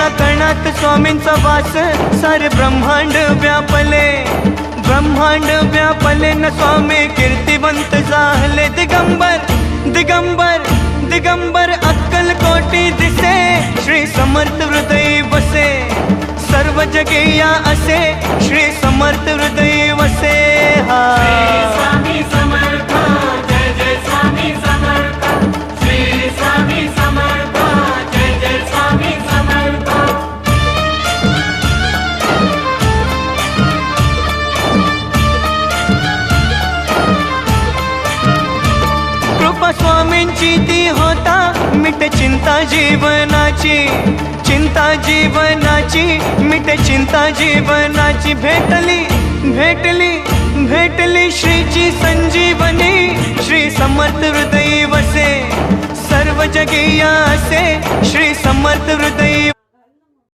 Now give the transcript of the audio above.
कणाकणात स्वामींचा वास, सारे ब्रह्मांड व्यापले, ब्रह्मांड व्यापले न स्वामी कीर्तिवंत झाले. दिगंबर दिगंबर दिगंबर अक्कलकोटी दिसे, श्री समर्थ हृदय वसे, सर्व जगेया असे, श्री समर्थ हृदय वसे. हा स्वामी समर्थ, जय जय स्वामी समर्थ, श्री स्वामी समर्थ, जय जय स्वामी समर्थ. कृपा स्वामींची ती होता, मिटे चिंता जीवनाची, चिंता जीवनाची, मिटे चिंता जीवनाची. भेटली भेटली भेटली श्रीची संजीवनी, श्री समर्थ हृदय वसे, सर्व जगेया असे, श्री समर्थ हृदय